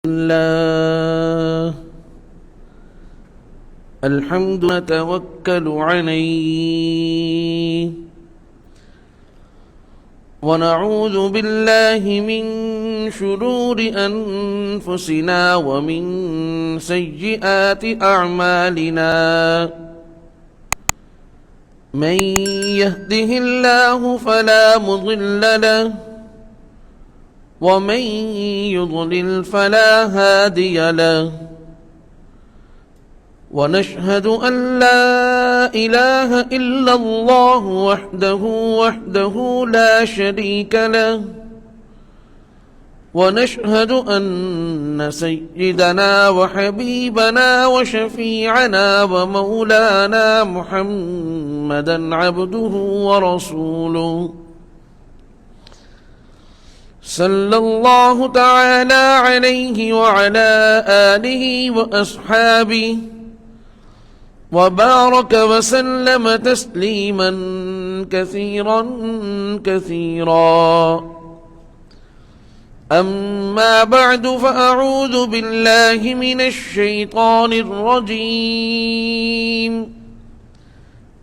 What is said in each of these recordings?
الله الحمد نتوكل عليه ونعوذ بالله من شرور أنفسنا ومن سيئات أعمالنا من يهده الله فلا مضل له ومن يضلل فلا هادي له ونشهد أن لا إله إلا الله وحده لا شريك له ونشهد أن سيدنا وحبيبنا وشفيعنا ومولانا محمدا عبده ورسوله صلى الله تعالى عليه وعلى آله وأصحابه وبارك وسلم تسليما كثيرا كثيرا أما بعد فأعوذ بالله من الشيطان الرجيم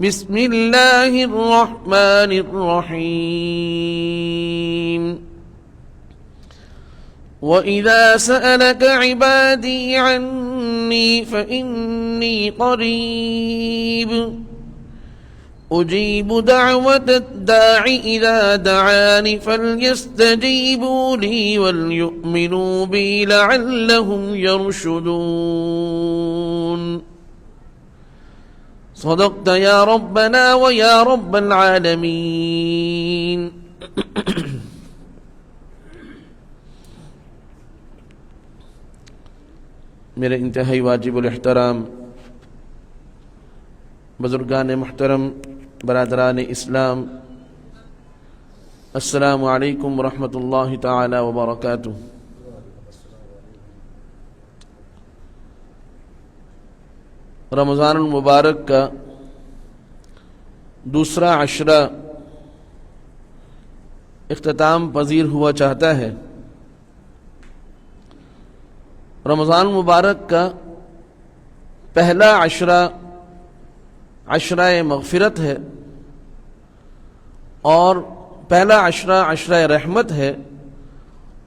بسم الله الرحمن الرحيم وَإِذَا سَأَلَكَ عِبَادِي عَنِّي فَإِنِّي قَرِيبٌ أُجِيبُ دَعْوَةَ الدَّاعِ إِذَا دَعَانِ فَلْيَسْتَجِيبُوا لِي وَلْيُؤْمِنُوا بِي لَعَلَّهُمْ يَرْشُدُونَ صدقت يا ربنا ويا رب العالمين. میرے انتہائی واجب الاحترام بزرگان محترم، برادران اسلام، السلام علیکم ورحمۃ اللہ تعالی وبرکاتہ. رمضان المبارک کا دوسرا عشرہ اختتام پذیر ہوا چاہتا ہے. رمضان مبارک کا پہلا عشرہ مغفرت ہے اور پہلا عشرہ رحمت ہے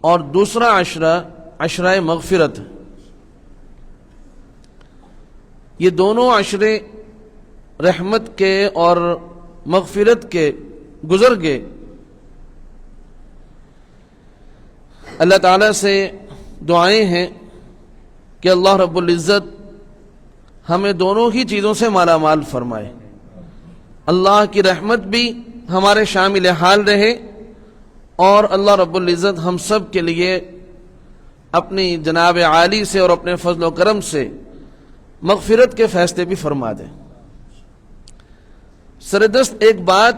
اور دوسرا عشرہ مغفرت ہے. یہ دونوں عشرے رحمت کے اور مغفرت کے گزر گئے. اللہ تعالیٰ سے دعائیں ہیں کہ اللہ رب العزت ہمیں دونوں ہی چیزوں سے مالا مال فرمائے. اللہ کی رحمت بھی ہمارے شامل حال رہے اور اللہ رب العزت ہم سب کے لیے اپنی جناب عالی سے اور اپنے فضل و کرم سے مغفرت کے فیصلے بھی فرما دے. سردست ایک بات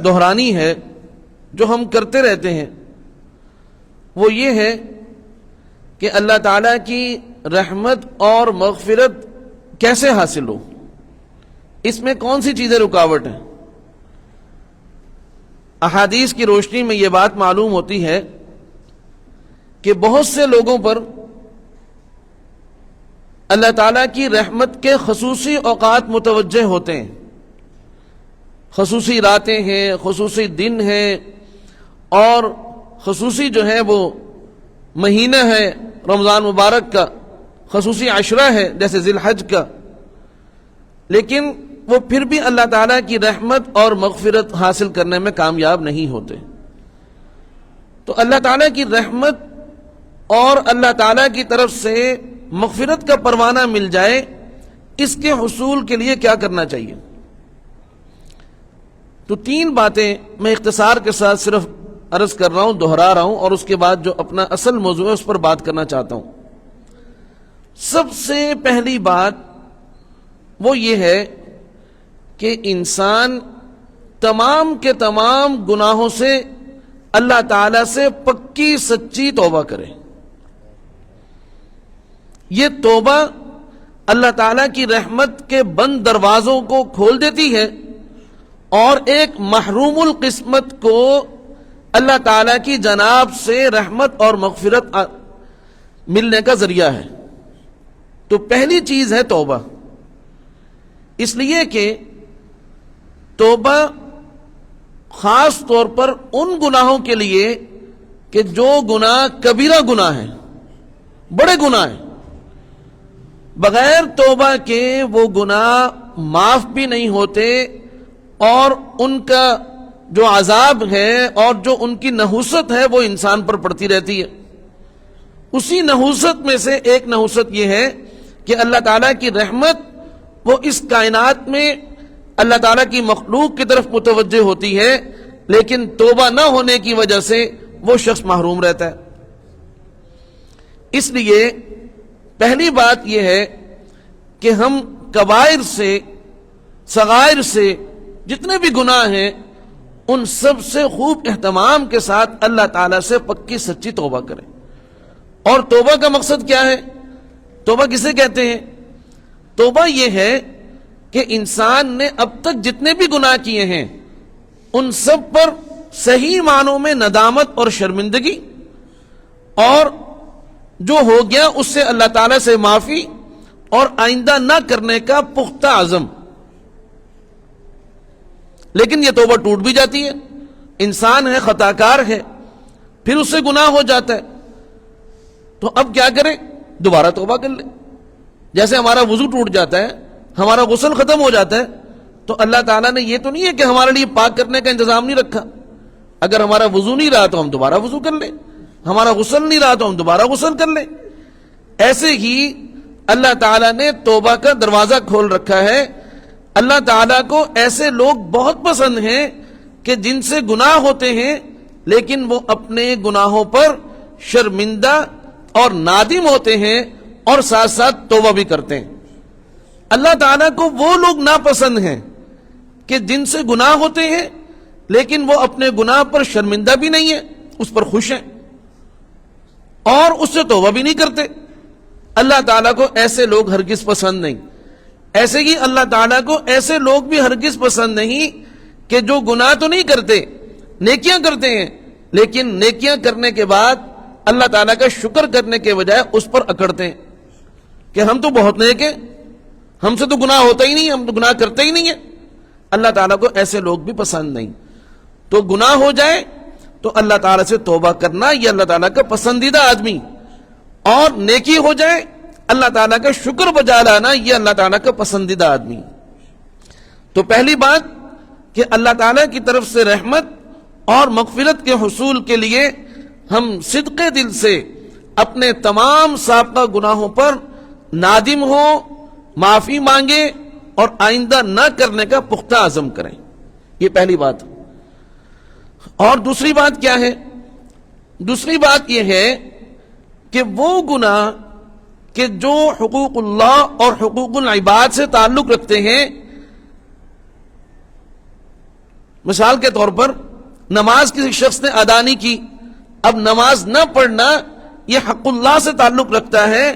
دہرانی ہے جو ہم کرتے رہتے ہیں، وہ یہ ہے کہ اللہ تعالیٰ کی رحمت اور مغفرت کیسے حاصل ہو، اس میں کون سی چیزیں رکاوٹ ہیں. احادیث کی روشنی میں یہ بات معلوم ہوتی ہے کہ بہت سے لوگوں پر اللہ تعالیٰ کی رحمت کے خصوصی اوقات متوجہ ہوتے ہیں، خصوصی راتیں ہیں، خصوصی دن ہیں اور خصوصی جو ہے وہ مہینہ ہے رمضان مبارک کا، خصوصی عشرہ ہے جیسے ذی الحج کا، لیکن وہ پھر بھی اللہ تعالیٰ کی رحمت اور مغفرت حاصل کرنے میں کامیاب نہیں ہوتے. تو اللہ تعالیٰ کی رحمت اور اللہ تعالیٰ کی طرف سے مغفرت کا پروانہ مل جائے، اس کے حصول کے لیے کیا کرنا چاہیے؟ تو 3 باتیں میں اختصار کے ساتھ صرف عرض کر رہا ہوں، دہرا رہا ہوں اور اس کے بعد جو اپنا اصل موضوع ہے اس پر بات کرنا چاہتا ہوں. سب سے پہلی بات وہ یہ ہے کہ انسان تمام کے تمام گناہوں سے اللہ تعالیٰ سے پکی سچی توبہ کرے. یہ توبہ اللہ تعالیٰ کی رحمت کے بند دروازوں کو کھول دیتی ہے اور ایک محروم القسمت کو اللہ تعالیٰ کی جناب سے رحمت اور مغفرت ملنے کا ذریعہ ہے۔ تو پہلی چیز ہے توبہ، اس لیے کہ توبہ خاص طور پر ان گناہوں کے لیے کہ جو گناہ کبیرہ گناہ ہیں، بڑے گناہ ہیں، بغیر توبہ کے وہ گناہ معاف بھی نہیں ہوتے، اور ان کا جو عذاب ہے اور جو ان کی نحوست ہے وہ انسان پر پڑتی رہتی ہے۔ اسی نحوست میں سے ایک نحوست یہ ہے کہ اللہ تعالیٰ کی رحمت وہ اس کائنات میں اللہ تعالیٰ کی مخلوق کی طرف متوجہ ہوتی ہے، لیکن توبہ نہ ہونے کی وجہ سے وہ شخص محروم رہتا ہے۔ اس لیے پہلی بات یہ ہے کہ ہم کبائر سے، صغائر سے، جتنے بھی گناہ ہیں ان سب سے خوب اہتمام کے ساتھ اللہ تعالیٰ سے پکی سچی توبہ کریں۔ اور توبہ کا مقصد کیا ہے؟ توبہ کسے کہتے ہیں؟ توبہ یہ ہے کہ انسان نے اب تک جتنے بھی گناہ کیے ہیں ان سب پر صحیح معنوں میں ندامت اور شرمندگی، اور جو ہو گیا اس سے اللہ تعالیٰ سے معافی اور آئندہ نہ کرنے کا پختہ عزم۔ لیکن یہ توبہ ٹوٹ بھی جاتی ہے، انسان ہے، خطا کار ہے، پھر اس سے گناہ ہو جاتا ہے، تو اب کیا کریں؟ دوبارہ توبہ کر لیں۔ جیسے ہمارا وضو ٹوٹ جاتا ہے، ہمارا غسل ختم ہو جاتا ہے، تو اللہ تعالیٰ نے یہ تو نہیں ہے کہ ہمارے لیے پاک کرنے کا انتظام نہیں رکھا۔ اگر ہمارا وضو نہیں رہا تو ہم دوبارہ وضو کر لیں، ہمارا غسل نہیں رہا تو ہم دوبارہ غسل کر لیں۔ ایسے ہی اللہ تعالیٰ نے توبہ کا دروازہ کھول رکھا ہے۔ اللہ تعالیٰ کو ایسے لوگ بہت پسند ہیں کہ جن سے گناہ ہوتے ہیں لیکن وہ اپنے گناہوں پر شرمندہ اور نادم ہوتے ہیں اور ساتھ ساتھ توبہ بھی کرتے ہیں۔ اللہ تعالیٰ کو وہ لوگ ناپسند ہیں کہ جن سے گناہ ہوتے ہیں لیکن وہ اپنے گناہ پر شرمندہ بھی نہیں ہیں، اس پر خوش ہیں اور اس سے توبہ بھی نہیں کرتے۔ اللہ تعالیٰ کو ایسے لوگ ہرگز پسند نہیں۔ ایسے ہی اللہ تعالیٰ کو ایسے لوگ بھی ہرگز پسند نہیں کہ جو گناہ تو نہیں کرتے، نیکیاں کرتے ہیں، لیکن نیکیاں کرنے کے بعد اللہ تعالیٰ کا شکر کرنے کے بجائے اس پر اکڑتے ہیں کہ ہم تو بہت نیک ہیں، ہم سے تو گناہ ہوتا ہی نہیں، ہم تو گناہ کرتے ہی نہیں ہیں۔ اللہ تعالیٰ کو ایسے لوگ بھی پسند نہیں۔ تو گناہ ہو جائے تو اللہ تعالیٰ سے توبہ کرنا یہ اللہ تعالیٰ کا پسندیدہ آدمی، اور نیکی ہو جائے اللہ تعالیٰ کا شکر بجا لانا یہ اللہ تعالیٰ کا پسندیدہ آدمی۔ تو پہلی بات کہ اللہ تعالیٰ کی طرف سے رحمت اور مغفرت کے حصول کے لیے ہم صدقے دل سے اپنے تمام سابقہ گناہوں پر نادم ہوں، معافی مانگے اور آئندہ نہ کرنے کا پختہ عزم کریں۔ یہ پہلی بات۔ اور دوسری بات کیا ہے؟ دوسری بات یہ ہے کہ وہ گناہ کہ جو حقوق اللہ اور حقوق العباد سے تعلق رکھتے ہیں، مثال کے طور پر نماز کسی شخص نے ادا نہیں کی، اب نماز نہ پڑھنا یہ حق اللہ سے تعلق رکھتا ہے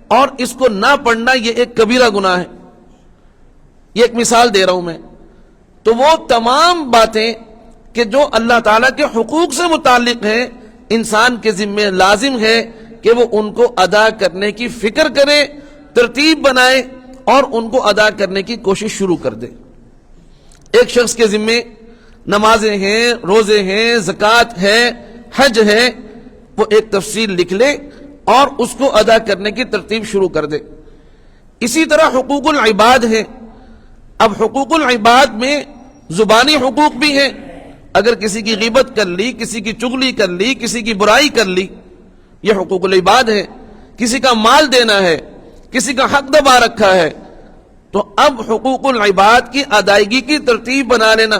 اور اس کو نہ پڑھنا یہ ایک کبیرہ گناہ ہے۔ یہ ایک مثال دے رہا ہوں میں۔ تو وہ تمام باتیں کہ جو اللہ تعالیٰ کے حقوق سے متعلق ہیں، انسان کے ذمہ لازم ہے کہ وہ ان کو ادا کرنے کی فکر کرے، ترتیب بنائے اور ان کو ادا کرنے کی کوشش شروع کر دے۔ ایک شخص کے ذمہ نمازیں ہیں، روزے ہیں، زکوٰۃ ہے، حج ہے، وہ ایک تفصیل لکھ لے اور اس کو ادا کرنے کی ترتیب شروع کر دے۔ اسی طرح حقوق العباد ہے۔ اب حقوق العباد میں زبانی حقوق بھی ہیں، اگر کسی کی غیبت کر لی، کسی کی چغلی کر لی، کسی کی برائی کر لی، یہ حقوق العباد ہے۔ کسی کا مال دینا ہے، کسی کا حق دبا رکھا ہے، تو اب حقوق العباد کی ادائیگی کی ترتیب بنا لینا۔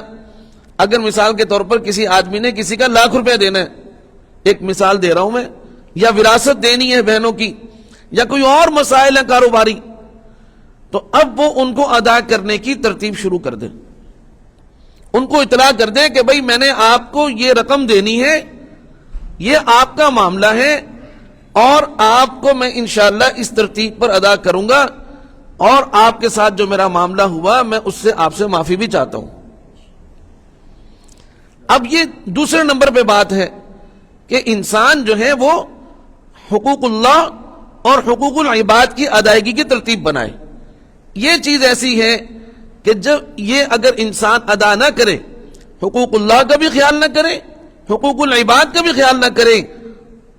اگر مثال کے طور پر کسی آدمی نے کسی کا ₹1,00,000 دینا ہے، ایک مثال دے رہا ہوں میں، یا وراثت دینی ہے بہنوں کی، یا کوئی اور مسائل ہیں کاروباری، تو اب وہ ان کو ادا کرنے کی ترتیب شروع کر دیں۔ ان کو اطلاع کر دیں کہ بھئی میں نے آپ کو یہ رقم دینی ہے، یہ آپ کا معاملہ ہے، اور آپ کو میں انشاءاللہ اس ترتیب پر ادا کروں گا، اور آپ کے ساتھ جو میرا معاملہ ہوا میں اس سے آپ سے معافی بھی چاہتا ہوں۔ اب یہ دوسرے نمبر پہ بات ہے کہ انسان جو ہے وہ حقوق اللہ اور حقوق العباد کی ادائیگی کی ترتیب بنائے. یہ چیز ایسی ہے کہ جب یہ اگر انسان ادا نہ کرے، حقوق اللہ کا بھی خیال نہ کرے، حقوق العباد کا بھی خیال نہ کرے،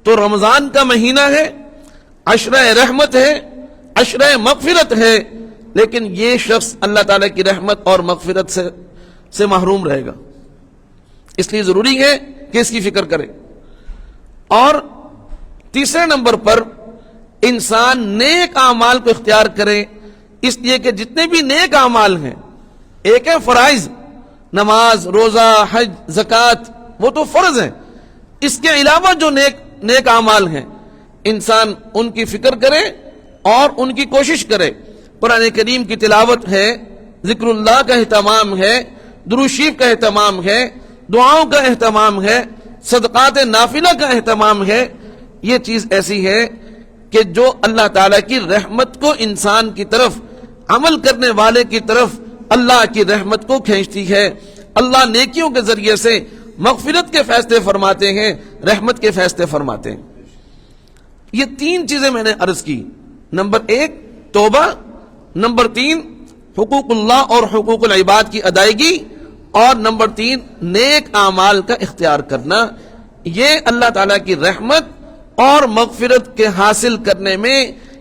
تو رمضان کا مہینہ ہے، عشرہ رحمت ہے، عشرہ مغفرت ہے، لیکن یہ شخص اللہ تعالیٰ کی رحمت اور مغفرت سے محروم رہے گا. اس لیے ضروری ہے کہ اس کی فکر کرے. اور تیسرے نمبر پر انسان نیک اعمال کو اختیار کرے، اس لیے کہ جتنے بھی نیک اعمال ہیں، ایک ہے فرائض، نماز، روزہ، حج، زکوٰۃ، وہ تو فرض ہیں. اس کے علاوہ جو نیک اعمال ہیں، انسان ان کی فکر کرے اور ان کی کوشش کرے. قرآن کریم کی تلاوت ہے، ذکر اللہ کا اہتمام ہے، درود شریف کا اہتمام ہے، دعاؤں کا اہتمام ہے، صدقات نافلہ کا اہتمام ہے. یہ چیز ایسی ہے کہ جو اللہ تعالیٰ کی رحمت کو انسان کی طرف، عمل کرنے والے کی طرف اللہ کی رحمت کو کھینچتی ہے. اللہ نیکیوں کے ذریعے سے مغفرت کے فیصلے فرماتے ہیں، رحمت کے فیصلے فرماتے ہیں. یہ تین چیزیں میں نے عرض کی. نمبر 1 توبہ، نمبر 3 حقوق اللہ اور حقوق العباد کی ادائیگی، اور نمبر 3 نیک اعمال کا اختیار کرنا. یہ اللہ تعالیٰ کی رحمت اور مغفرت کے حاصل کرنے میں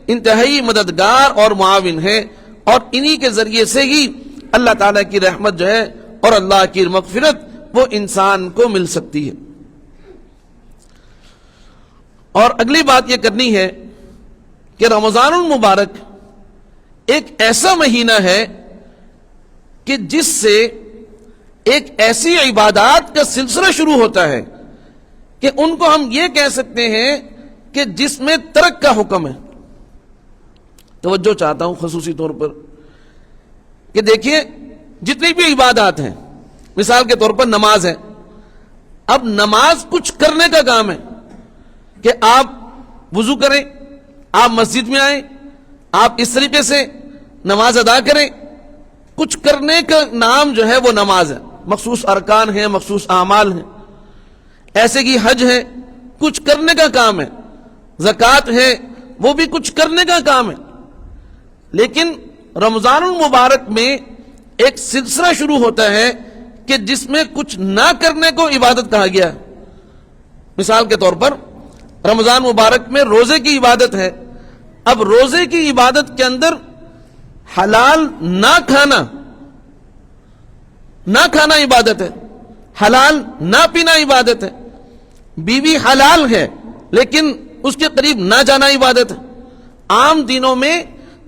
انتہائی مددگار اور معاون ہے، اور انہی کے ذریعے سے ہی اللہ تعالیٰ کی رحمت جو ہے اور اللہ کی مغفرت وہ انسان کو مل سکتی ہے. اور اگلی بات یہ کرنی ہے کہ رمضان المبارک ایک ایسا مہینہ ہے کہ جس سے ایک ایسی عبادات کا سلسلہ شروع ہوتا ہے کہ ان کو ہم یہ کہہ سکتے ہیں کہ جس میں ترک کا حکم ہے. توجہ چاہتا ہوں خصوصی طور پر کہ دیکھیے جتنی بھی عبادات ہیں، مثال کے طور پر نماز ہے. اب نماز کچھ کرنے کا کام ہے کہ آپ وضو کریں، آپ مسجد میں آئیں، آپ اس طریقے سے نماز ادا کریں. کچھ کرنے کا نام جو ہے وہ نماز ہے. مخصوص ارکان ہیں، مخصوص اعمال ہیں. ایسے کی حج ہے، کچھ کرنے کا کام ہے. زکوٰۃ ہے، وہ بھی کچھ کرنے کا کام ہے. لیکن رمضان المبارک میں ایک سلسلہ شروع ہوتا ہے کہ جس میں کچھ نہ کرنے کو عبادت کہا گیا ہے. مثال کے طور پر رمضان مبارک میں روزے کی عبادت ہے. اب روزے کی عبادت کے اندر حلال نہ کھانا عبادت ہے، حلال نہ پینا عبادت ہے. بیوی حلال ہے لیکن اس کے قریب نہ جانا عبادت ہے. عام دنوں میں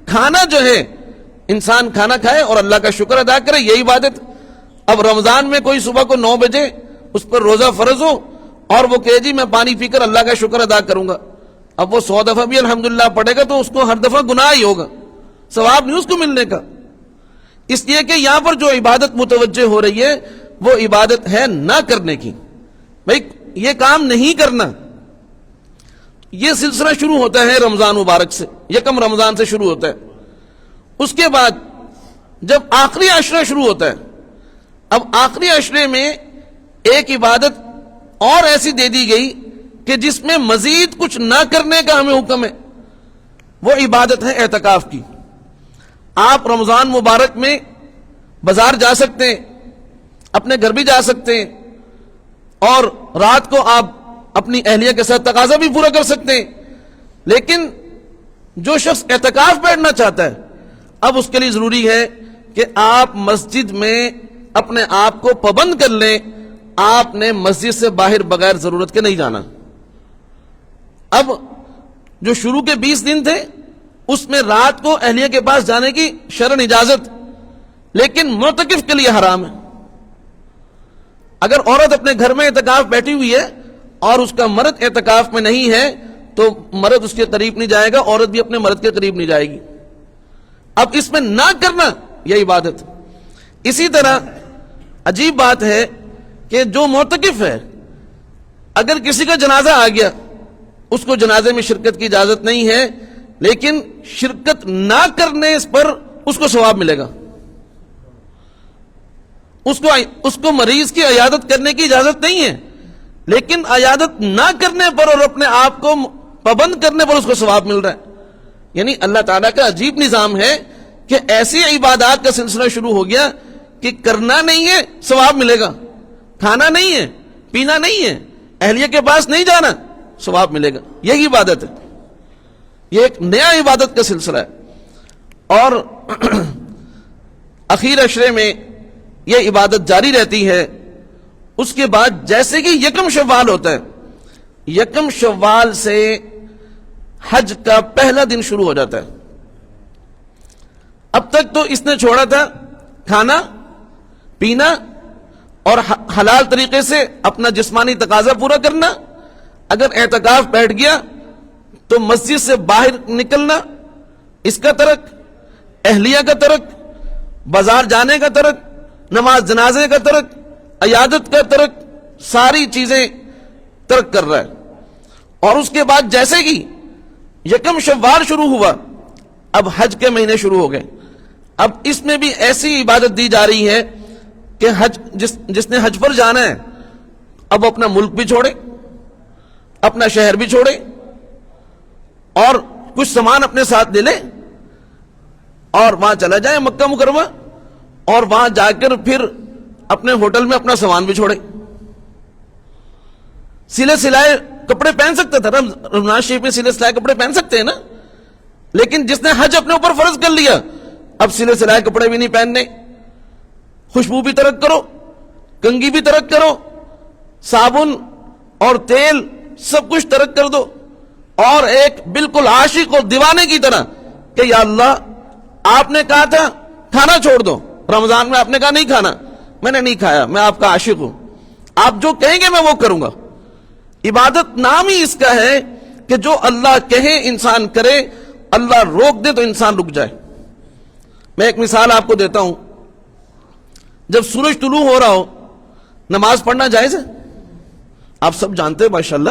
کھانا جو ہے انسان کھانا کھائے اور اللہ کا شکر ادا کرے، یہ عبادت. اب رمضان میں کوئی صبح کو 9 بجے اس پر روزہ فرض ہو اور وہ کہے جی میں پانی پی کر اللہ کا شکر ادا کروں گا. اب وہ 100 دفعہ بھی الحمدللہ پڑھے گا تو اس کو ہر دفعہ گناہ ہی ہوگا، ثواب نہیں اس کو ملنے کا. اس لیے کہ یہاں پر جو عبادت متوجہ ہو رہی ہے وہ عبادت ہے نہ کرنے کی. بھائی یہ کام نہیں کرنا. یہ سلسلہ شروع ہوتا ہے رمضان مبارک سے، یکم رمضان سے شروع ہوتا ہے. اس کے بعد جب آخری عشرہ شروع ہوتا ہے، اب آخری عشرے میں ایک عبادت اور ایسی دے دی گئی کہ جس میں مزید کچھ نہ کرنے کا ہمیں حکم ہے. وہ عبادت ہے اعتکاف کی. آپ رمضان مبارک میں بازار جا سکتے ہیں، اپنے گھر بھی جا سکتے ہیں، اور رات کو آپ اپنی اہلیہ کے ساتھ تقاضا بھی پورا کر سکتے ہیں. لیکن جو شخص اعتکاف بیٹھنا چاہتا ہے، اب اس کے لیے ضروری ہے کہ آپ مسجد میں اپنے آپ کو پابند کر لیں. آپ نے مسجد سے باہر بغیر ضرورت کے نہیں جانا. اب جو شروع کے 20 دن تھے اس میں رات کو اہلیہ کے پاس جانے کی شرعن اجازت، لیکن معتکف کے لیے حرام ہے. اگر عورت اپنے گھر میں اعتکاف بیٹھی ہوئی ہے اور اس کا مرد اعتکاف میں نہیں ہے تو مرد اس کے قریب نہیں جائے گا، عورت بھی اپنے مرد کے قریب نہیں جائے گی. اب اس میں نہ کرنا یہ عبادت. اسی طرح عجیب بات ہے کہ جو معتکف ہے، اگر کسی کا جنازہ آ گیا، اس کو جنازے میں شرکت کی اجازت نہیں ہے، لیکن شرکت نہ کرنے پر اس کو ثواب ملے گا. اس کو مریض کی عیادت کرنے کی اجازت نہیں ہے، لیکن عیادت نہ کرنے پر اور اپنے آپ کو پابند کرنے پر اس کو ثواب مل رہا ہے۔ یعنی اللہ تعالیٰ کا عجیب نظام ہے کہ ایسی عبادات کا سلسلہ شروع ہو گیا کہ کرنا نہیں ہے ثواب ملے گا، کھانا نہیں ہے، پینا نہیں ہے، اہلیہ کے پاس نہیں جانا، ثواب ملے گا۔ یہی عبادت ہے، یہ ایک نیا عبادت کا سلسلہ ہے۔ اور اخیر عشرے میں یہ عبادت جاری رہتی ہے۔ اس کے بعد جیسے کہ یکم شوال ہوتا ہے، یکم شوال سے حج کا پہلا دن شروع ہو جاتا ہے۔ اب تک تو اس نے چھوڑا تھا کھانا پینا اور حلال طریقے سے اپنا جسمانی تقاضا پورا کرنا۔ اگر اعتکاف بیٹھ گیا تو مسجد سے باہر نکلنا، اس کا ترک، اہلیہ کا ترک، بازار جانے کا ترک، نماز جنازے کا ترک، عیادت کا ترک، ساری چیزیں ترک کر رہا ہے۔ اور اس کے بعد جیسے کہ یکم شوال شروع ہوا، اب حج کے مہینے شروع ہو گئے۔ اب اس میں بھی ایسی عبادت دی جا رہی ہے کہ حج جس نے حج پر جانا ہے اب اپنا ملک بھی چھوڑے، اپنا شہر بھی چھوڑے اور کچھ سامان اپنے ساتھ لے لے اور وہاں چلا جائے مکہ مکرمہ، اور وہاں جا کر پھر اپنے ہوٹل میں اپنا سامان بھی چھوڑے۔ سلے سلائے کپڑے پہن سکتا تھا، رمضان شریف میں سلے سلائے کپڑے پہن سکتے ہیں نا، لیکن جس نے حج اپنے اوپر فرض کر لیا اب سلے سلائے کپڑے بھی نہیں پہننے، خوشبو بھی ترک کرو، کنگھی بھی ترک کرو، صابن اور تیل سب کچھ ترک کر دو، اور ایک بالکل عاشق اور دیوانے کی طرح کہ یا اللہ آپ نے کہا تھا کھانا چھوڑ دو، رمضان میں آپ نے کہا نہیں کھانا، میں نے نہیں کھایا، میں آپ کا عاشق ہوں، آپ جو کہیں گے میں وہ کروں گا۔ عبادت نام ہی اس کا ہے کہ جو اللہ کہے انسان کرے، اللہ روک دے تو انسان رک جائے۔ میں ایک مثال آپ کو دیتا ہوں، جب سورج طلوع ہو رہا ہو نماز پڑھنا جائز ہے، آپ سب جانتے ہیں ماشاءاللہ،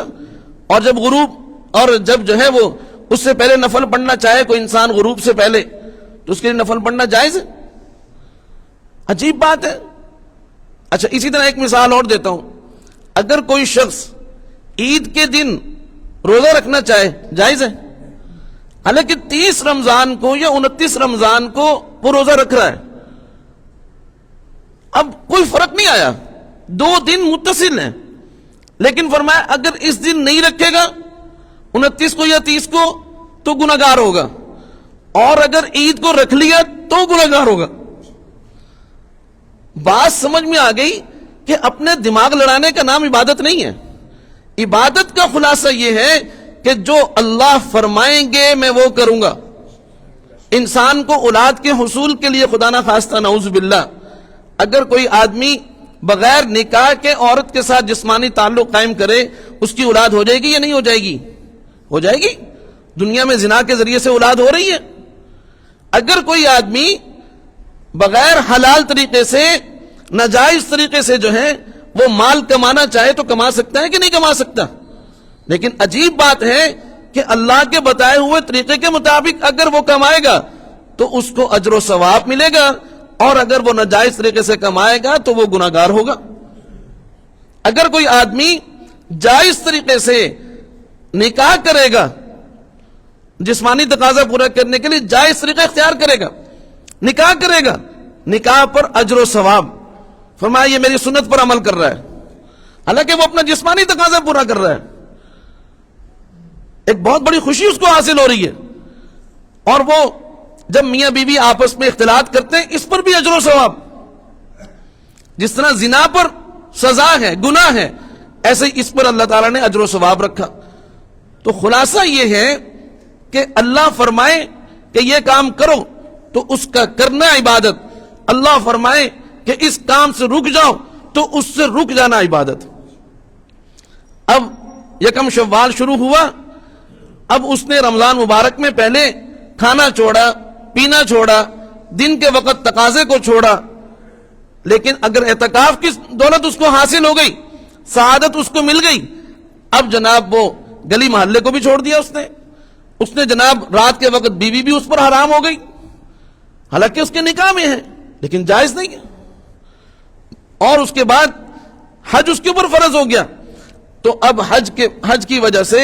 اور جب غروب اور جب جو ہے وہ اس سے پہلے نفل پڑھنا چاہے کوئی انسان غروب سے پہلے تو اس کے لیے نفل پڑھنا جائز ہے، عجیب بات ہے۔ اچھا اسی طرح ایک مثال اور دیتا ہوں، اگر کوئی شخص عید کے دن روزہ رکھنا چاہے جائز ہے، حالانکہ 30 رمضان کو یا 29 رمضان کو وہ روزہ رکھ رہا ہے، اب کوئی فرق نہیں آیا، 2 دن متصل ہیں، لیکن فرمایا اگر اس دن نہیں رکھے گا 29 کو یا 30 کو تو گناہگار ہوگا، اور اگر عید کو رکھ لیا تو گناہگار ہوگا۔ بات سمجھ میں آ گئی کہ اپنے دماغ لڑانے کا نام عبادت نہیں ہے۔ عبادت کا خلاصہ یہ ہے کہ جو اللہ فرمائیں گے میں وہ کروں گا۔ انسان کو اولاد کے حصول کے لیے خدا نہ خواستہ نعوذ باللہ اگر کوئی آدمی بغیر نکاح کے عورت کے ساتھ جسمانی تعلق قائم کرے، اس کی اولاد ہو جائے گی یا نہیں ہو جائے گی؟ ہو جائے گی۔ دنیا میں زنا کے ذریعے سے اولاد ہو رہی ہے۔ اگر کوئی آدمی بغیر حلال طریقے سے، ناجائز طریقے سے جو ہے وہ مال کمانا چاہے تو کما سکتا ہے کہ نہیں کما سکتا؟ لیکن عجیب بات ہے کہ اللہ کے بتائے ہوئے طریقے کے مطابق اگر وہ کمائے گا تو اس کو اجر و ثواب ملے گا، اور اگر وہ ناجائز طریقے سے کمائے گا تو وہ گناہگار ہوگا۔ اگر کوئی آدمی جائز طریقے سے نکاح کرے گا، جسمانی تقاضا پورا کرنے کے لیے جائز طریقہ اختیار کرے گا، نکاح کرے گا، نکاح پر اجر و ثواب، فرمایا یہ میری سنت پر عمل کر رہا ہے، حالانکہ وہ اپنا جسمانی تقاضا پورا کر رہا ہے، ایک بہت بڑی خوشی اس کو حاصل ہو رہی ہے۔ اور وہ جب میاں بیوی آپس میں اختلاط کرتے ہیں اس پر بھی اجر و ثواب، جس طرح زنا پر سزا ہے، گناہ ہے، ایسے ہی اس پر اللہ تعالیٰ نے اجر و ثواب رکھا۔ تو خلاصہ یہ ہے کہ اللہ فرمائے کہ یہ کام کرو تو اس کا کرنا عبادت، اللہ فرمائے کہ اس کام سے رک جاؤ تو اس سے رک جانا عبادت۔ اب یکم شوال شروع ہوا، اب اس نے رمضان مبارک میں پہلے کھانا چھوڑا، پینا چھوڑا، دن کے وقت تقاضے کو چھوڑا، لیکن اگر اعتکاف کی دولت اس کو حاصل ہو گئی، سعادت اس کو مل گئی، اب جناب وہ گلی محلے کو بھی چھوڑ دیا اس نے جناب رات کے وقت بیوی بھی اس پر حرام ہو گئی، حالانکہ اس کے نکاح میں ہے لیکن جائز نہیں ہے۔ اور اس کے بعد حج اس کے اوپر فرض ہو گیا، تو اب حج کی وجہ سے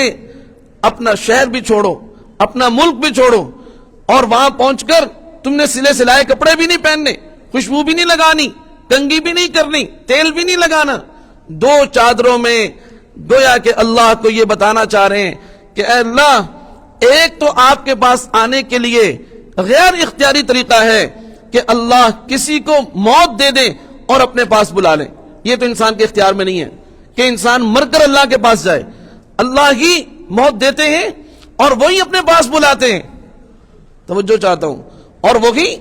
اپنا شہر بھی چھوڑو، اپنا ملک بھی چھوڑو، اور وہاں پہنچ کر تم نے سلے سلائے کپڑے بھی نہیں پہننے، خوشبو بھی نہیں لگانی، کنگھی بھی نہیں کرنی، تیل بھی نہیں لگانا، دو چادروں میں گویا کہ اللہ کو یہ بتانا چاہ رہے ہیں کہ اے اللہ، ایک تو آپ کے پاس آنے کے لیے غیر اختیاری طریقہ ہے کہ اللہ کسی کو موت دے دے اور اپنے پاس بلا لیں، یہ تو انسان کے اختیار میں نہیں ہے کہ انسان مر کر اللہ کے پاس جائے، اللہ ہی موت دیتے ہیں اور وہی اپنے پاس بلاتے ہیں، توجہ چاہتا ہوں، اور وہی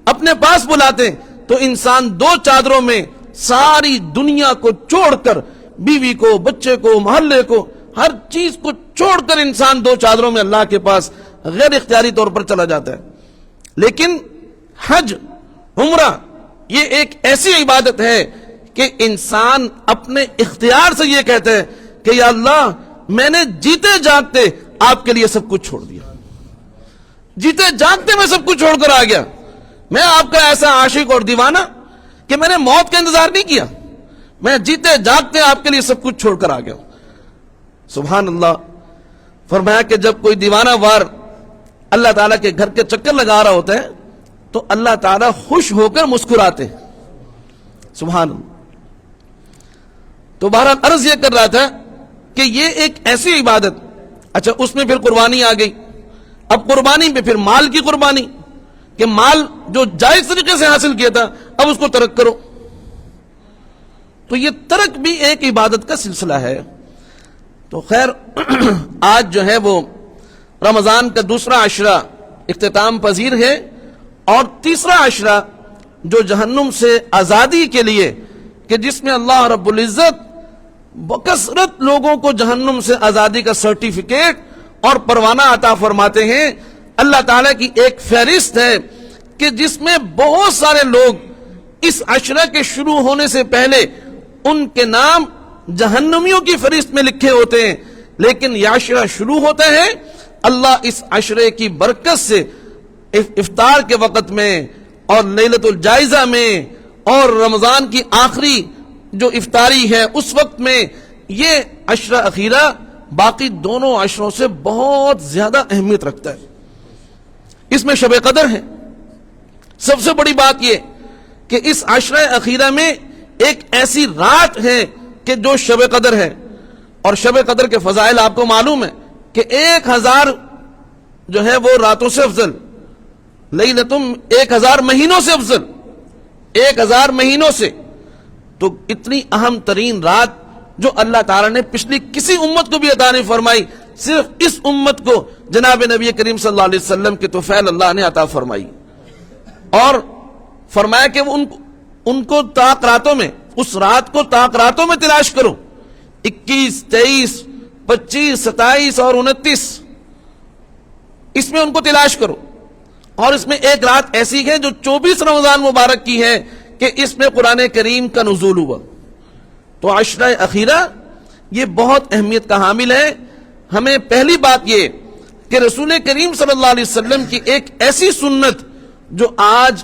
اپنے پاس بلاتے ہیں، تو انسان دو چادروں میں ساری دنیا کو چھوڑ کر، بیوی کو، بچے کو، محلے کو، ہر چیز کو چھوڑ کر انسان دو چادروں میں اللہ کے پاس غیر اختیاری طور پر چلا جاتا ہے۔ لیکن حج، عمرہ، یہ ایک ایسی عبادت ہے کہ انسان اپنے اختیار سے یہ کہتا ہے کہ یا اللہ، میں نے جیتے جاگتے آپ کے لیے سب کچھ چھوڑ دیا، جیتے جاگتے میں سب کچھ چھوڑ کر آ گیا، میں آپ کا ایسا عاشق اور دیوانہ کہ میں نے موت کا انتظار نہیں کیا، میں جیتے جاگتے آپ کے لیے سب کچھ چھوڑ کر آ گیا۔ سبحان اللہ۔ فرمایا کہ جب کوئی دیوانہ وار اللہ تعالیٰ کے گھر کے چکر لگا رہا ہوتا ہے تو اللہ تعالیٰ خوش ہو کر مسکراتے ہیں۔ سبحان اللہ۔ تو بہرحال عرض یہ کر رہا تھا کہ یہ ایک ایسی عبادت، اچھا اس میں پھر قربانی آ گئی، اب قربانی میں پھر مال کی قربانی، کہ مال جو جائز طریقے سے حاصل کیا تھا اب اس کو ترک کرو، تو یہ ترک بھی ایک عبادت کا سلسلہ ہے۔ تو خیر آج جو ہے وہ رمضان کا دوسرا عشرہ اختتام پذیر ہے، اور تیسرا عشرہ جو جہنم سے آزادی کے لیے، کہ جس میں اللہ رب العزت بکثرت لوگوں کو جہنم سے آزادی کا سرٹیفکیٹ اور پروانہ عطا فرماتے ہیں۔ اللہ تعالیٰ کی ایک فہرست ہے کہ جس میں بہت سارے لوگ اس عشرہ کے شروع ہونے سے پہلے ان کے نام جہنمیوں کی فہرست میں لکھے ہوتے ہیں، لیکن یہ عشرہ شروع ہوتا ہے، اللہ اس عشرے کی برکت سے افطار کے وقت میں اور لیلۃ الجائزہ میں اور رمضان کی آخری جو افطاری ہے اس وقت میں، یہ عشرہ اخیرہ باقی دونوں عشروں سے بہت زیادہ اہمیت رکھتا ہے۔ اس میں شب قدر ہے۔ سب سے بڑی بات یہ کہ اس عشرہ اخیرہ میں ایک ایسی رات ہے کہ جو شب قدر ہے، اور شب قدر کے فضائل آپ کو معلوم ہے کہ 1000 جو ہے وہ راتوں سے افضل، لیلتم 1000 مہینوں سے افضل، 1000 مہینوں سے، تو اتنی اہم ترین رات جو اللہ تعالیٰ نے پچھلی کسی امت کو بھی عطا نہیں فرمائی، صرف اس امت کو جناب نبی کریم صلی اللہ علیہ وسلم کے طفیل اللہ نے عطا فرمائی، اور فرمایا کہ ان کو طاق راتوں میں، اس رات کو طاق راتوں میں تلاش کرو، 21، 23، 25، 27 اور 29، اس میں ان کو تلاش کرو۔ اور اس میں ایک رات ایسی ہے جو 24 رمضان مبارک کی ہے کہ اس میں قرآن کریم کا نزول ہوا۔ تو عشرہ اخیرہ یہ بہت اہمیت کا حامل ہے۔ ہمیں پہلی بات یہ کہ رسول کریم صلی اللہ علیہ وسلم کی ایک ایسی سنت جو آج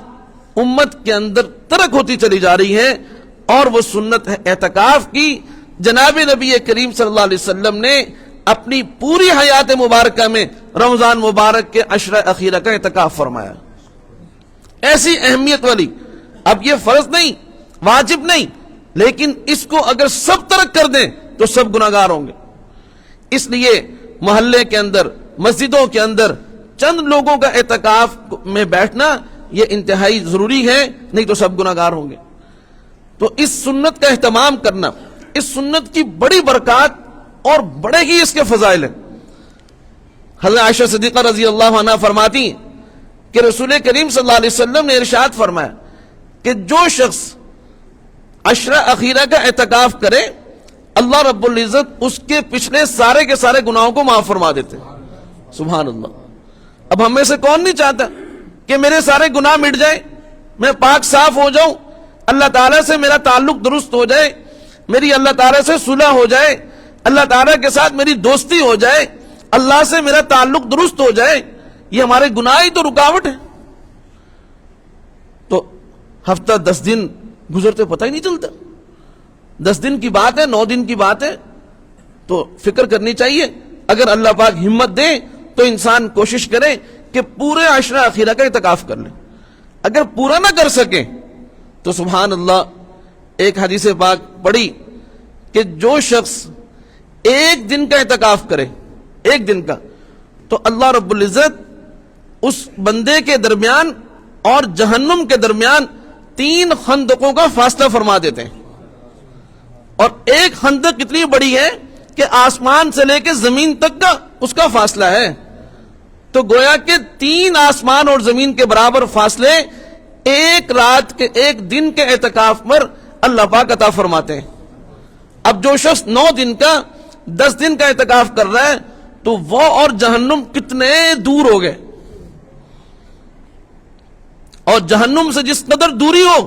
امت کے اندر ترک ہوتی چلی جا رہی ہے، اور وہ سنت ہے اعتکاف کی۔ جناب نبی کریم صلی اللہ علیہ وسلم نے اپنی پوری حیات مبارکہ میں رمضان مبارک کے عشرہ اخیرہ کا اعتکاف فرمایا، ایسی اہمیت والی۔ اب یہ فرض نہیں، واجب نہیں، لیکن اس کو اگر سب ترک کر دیں تو سب گناہگار ہوں گے۔ اس لیے محلے کے اندر، مسجدوں کے اندر چند لوگوں کا اعتکاف میں بیٹھنا یہ انتہائی ضروری ہے، نہیں تو سب گناہگار ہوں گے۔ تو اس سنت کا اہتمام کرنا، اس سنت کی بڑی برکات اور بڑے ہی اس کے فضائل ہیں۔ حضرت عائشہ صدیقہ رضی اللہ عنہ فرماتی ہیں کہ رسول کریم صلی اللہ علیہ وسلم نے ارشاد فرمایا کہ جو شخص عشرہ اخیرہ کا اعتکاف کرے، اللہ رب العزت اس کے پچھلے سارے کے سارے گناہوں کو معاف فرما دیتے ہیں۔ سبحان اللہ۔ اب ہم میں سے کون نہیں چاہتا کہ میرے سارے گناہ مٹ جائیں، میں پاک صاف ہو جاؤں، اللہ تعالیٰ سے میرا تعلق درست ہو جائے، میری اللہ تعالیٰ سے صلح ہو جائے، اللہ تعالیٰ کے ساتھ میری دوستی ہو جائے، اللہ سے میرا تعلق درست ہو جائے۔ یہ ہمارے گناہ ہی تو رکاوٹ ہے۔ تو ہفتہ 10 دن گزرتے پتہ ہی نہیں چلتا۔ 10 دن کی بات ہے، 9 دن کی بات ہے، تو فکر کرنی چاہیے. اگر اللہ پاک ہمت دے تو انسان کوشش کرے کہ پورے عشرہ اخیرہ کا اعتکاف کر لے. اگر پورا نہ کر سکے تو سبحان اللہ، ایک حدیث پاک پڑھی کہ جو شخص 1 دن کا اعتکاف کرے، 1 دن کا، تو اللہ رب العزت اس بندے کے درمیان اور جہنم کے درمیان 3 خندقوں کا فاصلہ فرما دیتے ہیں. اور ایک خندق اتنی بڑی ہے کہ آسمان سے لے کے زمین تک کا اس کا فاصلہ ہے. تو گویا کہ 3 آسمان اور زمین کے برابر فاصلے ایک رات کے، 1 دن کے اعتکاف پر اللہ پاک عطا فرماتے ہیں. اب جو شخص 9 دن کا، 10 دن کا اعتکاف کر رہا ہے تو وہ اور جہنم کتنے دور ہو گئے. اور جہنم سے جس قدر دوری ہو،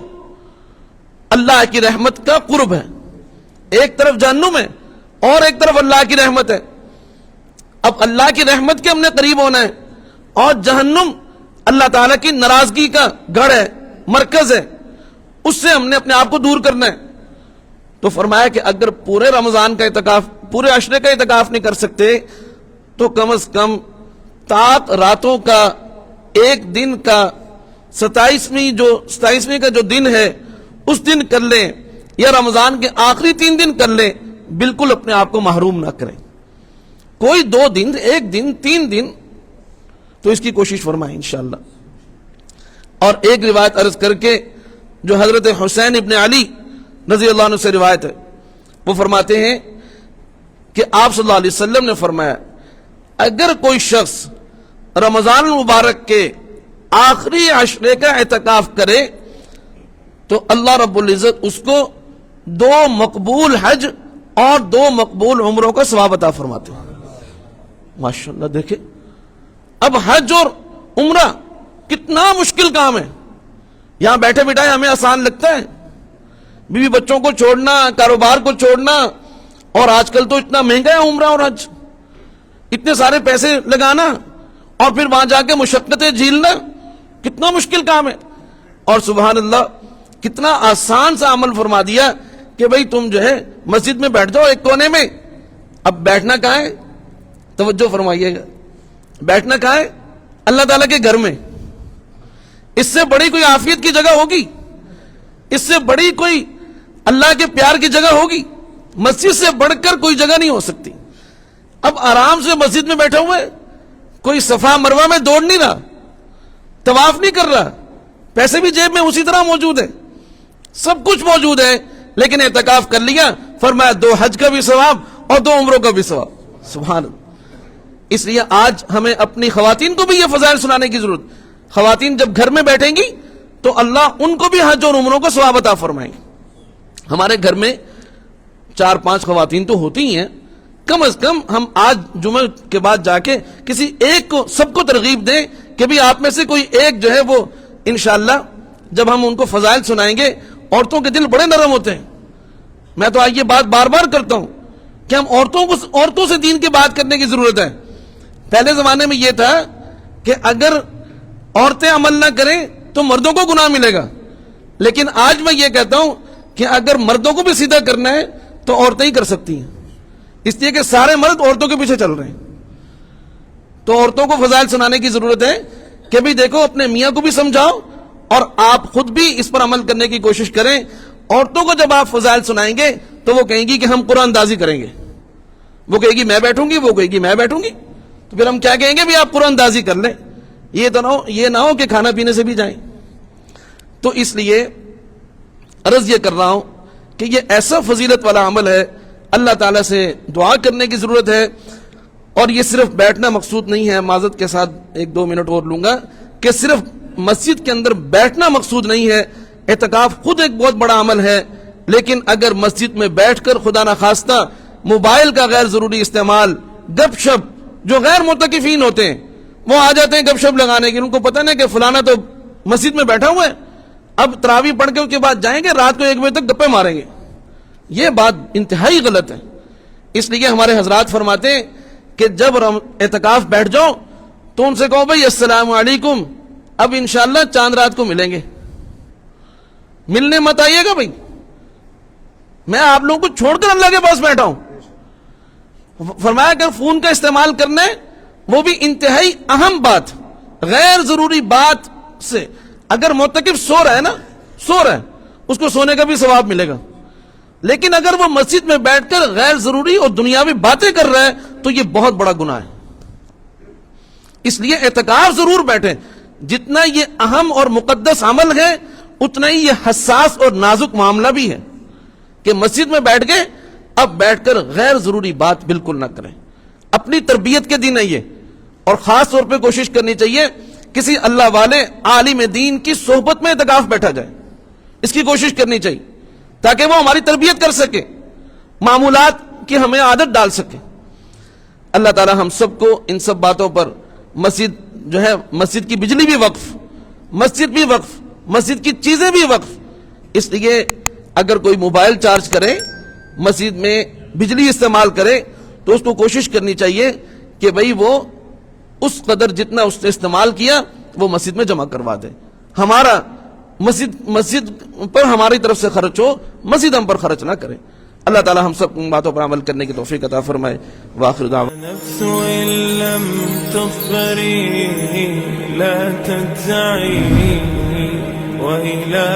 اللہ کی رحمت کا قرب ہے. ایک طرف جہنم ہے اور ایک طرف اللہ کی رحمت ہے. اب اللہ کی رحمت کے ہم نے قریب ہونا ہے، اور جہنم اللہ تعالیٰ کی ناراضگی کا گڑھ ہے، مرکز ہے، اس سے ہم نے اپنے آپ کو دور کرنا ہے. تو فرمایا کہ اگر پورے رمضان کا اعتکاف، پورے عشرے کا اعتکاف نہیں کر سکتے تو کم از کم طاق راتوں کا 1 دن کا 27ویں کا جو دن ہے اس دن کر لیں، یا رمضان کے آخری 3 دن کر لیں. بالکل اپنے آپ کو محروم نہ کریں. کوئی 2 دن، 1 دن، 3 دن تو اس کی کوشش فرمائیں انشاءاللہ. اور ایک روایت عرض کر کے جو حضرت حسین ابن علی رضی اللہ عنہ سے روایت ہے، وہ فرماتے ہیں کہ آپ صلی اللہ علیہ وسلم نے فرمایا اگر کوئی شخص رمضان المبارک کے آخری عشرے کا اعتکاف کرے تو اللہ رب العزت اس کو 2 مقبول حج اور 2 مقبول عمروں کا ثواب عطا فرماتے ہیں. ماشاءاللہ دیکھیں، اب حج اور عمرہ کتنا مشکل کام ہے. یہاں بیٹھے بٹھائے ہمیں آسان لگتا ہے، بیوی بچوں کو چھوڑنا، کاروبار کو چھوڑنا، اور آج کل تو اتنا مہنگا ہے عمرہ اور حج، اتنے سارے پیسے لگانا اور پھر وہاں جا کے مشقتیں جھیلنا کتنا مشکل کام ہے. اور سبحان اللہ کتنا آسان سا عمل فرما دیا کہ بھئی تم جو ہے مسجد میں بیٹھ جاؤ ایک کونے میں. اب بیٹھنا کہاں ہے؟ توجہ فرمائیے گا، بیٹھنا کہاں ہے؟ اللہ تعالیٰ کے گھر میں. اس سے بڑی کوئی عافیت کی جگہ ہوگی؟ اس سے بڑی کوئی اللہ کے پیار کی جگہ ہوگی؟ مسجد سے بڑھ کر کوئی جگہ نہیں ہو سکتی. اب آرام سے مسجد میں بیٹھا ہوا ہے، کوئی صفا مروہ میں دوڑ نہیں رہا، طواف نہیں کر رہا، پیسے بھی جیب میں اسی طرح موجود ہے، سب کچھ موجود ہے، لیکن اعتکاف کر لیا. فرمایا 2 حج کا بھی ثواب اور 2 عمروں کا بھی ثواب. سبحان اللہ. اس لیے آج ہمیں اپنی خواتین کو بھی یہ فضائل سنانے کی ضرورت. خواتین جب گھر میں بیٹھیں گی تو اللہ ان کو بھی حج اور عمروں کا ثواب عطا فرمائیں گے. ہمارے گھر میں 4-5 خواتین تو ہوتی ہی ہیں، کم از کم ہم آج جمعہ کے بعد جا کے کسی ایک کو، سب کو ترغیب دیں کہ بھی آپ میں سے کوئی ایک جو ہے وہ انشاءاللہ جب ہم ان کو فضائل سنائیں گے. عورتوں کے دل بڑے نرم ہوتے ہیں. میں تو آج یہ بات بار بار کرتا ہوں کہ ہم عورتوں سے دین کی بات کرنے کی ضرورت ہے. پہلے زمانے میں یہ تھا کہ اگر عورتیں عمل نہ کریں تو مردوں کو گناہ ملے گا، لیکن آج میں یہ کہتا ہوں کہ اگر مردوں کو بھی سیدھا کرنا ہے تو عورتیں ہی کر سکتی ہیں، اس لیے کہ سارے مرد عورتوں کے پیچھے چل رہے ہیں. تو عورتوں کو فضائل سنانے کی ضرورت ہے کہ بھی دیکھو اپنے میاں کو بھی سمجھاؤ اور آپ خود بھی اس پر عمل کرنے کی کوشش کریں. عورتوں کو جب آپ فضائل سنائیں گے تو وہ کہیں گی کہ ہم قرآن اندازی کریں گے، وہ کہے گی میں بیٹھوں گی، وہ کہے گی میں بیٹھوں گی، تو پھر ہم کیا کہیں گے بھی آپ قرآن اندازی کر لیں. یہ نہ ہو کہ کھانا پینے سے بھی جائیں. تو اس لیے عرض یہ کر رہا ہوں کہ یہ ایسا فضیلت والا عمل ہے، اللہ تعالیٰ سے دعا کرنے کی ضرورت ہے. اور یہ صرف بیٹھنا مقصود نہیں ہے، معذرت کے ساتھ 1-2 منٹ اور لوں گا، کہ صرف مسجد کے اندر بیٹھنا مقصود نہیں ہے. اعتکاف خود ایک بہت بڑا عمل ہے، لیکن اگر مسجد میں بیٹھ کر خدا نخواستہ موبائل کا غیر ضروری استعمال، گپ شپ، جو غیر معتکفین ہوتے ہیں وہ آ جاتے ہیں گپ شپ لگانے کے، ان کو پتہ نہیں کہ فلانا تو مسجد میں بیٹھا ہوا ہے، اب تراویح پڑھ کے اس کے بعد جائیں گے رات کو 1 بجے تک گپے ماریں گے. یہ بات انتہائی غلط ہے. اس لیے ہمارے حضرات فرماتے ہیں کہ جب اعتکاف بیٹھ جاؤ تو ان سے کہو بھائی السلام علیکم، اب انشاءاللہ چاند رات کو ملیں گے. ملنے مت آئیے گا بھائی، میں آپ لوگوں کو چھوڑ کر اللہ کے پاس بیٹھا ہوں. فرمایا کہ فون کا استعمال کرنا ہے وہ بھی انتہائی اہم بات, غیر ضروری بات سے. اگر معتکف سو رہا ہے اس کو سونے کا بھی ثواب ملے گا, لیکن اگر وہ مسجد میں بیٹھ کر غیر ضروری اور دنیاوی باتیں کر رہا ہے تو یہ بہت بڑا گناہ ہے. اس لیے اعتکاف ضرور بیٹھیں. جتنا یہ اہم اور مقدس عمل ہے اتنا ہی یہ حساس اور نازک معاملہ بھی ہے کہ مسجد میں بیٹھ گئے, اب بیٹھ کر غیر ضروری بات بالکل نہ کریں. اپنی تربیت کے دن ہے یہ, اور خاص طور پہ کوشش کرنی چاہیے کسی اللہ والے عالم دین کی صحبت میں اعتکاف بیٹھا جائے. اس کی کوشش کرنی چاہیے تاکہ وہ ہماری تربیت کر سکے, معمولات کی ہمیں عادت ڈال سکے. اللہ تعالی ہم سب کو ان سب باتوں پر, مسجد جو ہے, مسجد کی بجلی بھی وقف, مسجد بھی وقف, مسجد کی چیزیں بھی وقف. اس لیے اگر کوئی موبائل چارج کرے, مسجد میں بجلی استعمال کرے, تو اس کو کوشش کرنی چاہیے کہ بھئی وہ اس قدر جتنا اس نے استعمال کیا وہ مسجد میں جمع کروا دے. ہمارا مسجد پر ہماری طرف سے خرچ ہو, مسجد ہم پر خرچ نہ کرے. اللہ تعالی ہم سب باتوں پر عمل کرنے کی توفیق عطا فرمائے. وآخر دعوانا نفس إن لم تظفري لا تجزعي وإلى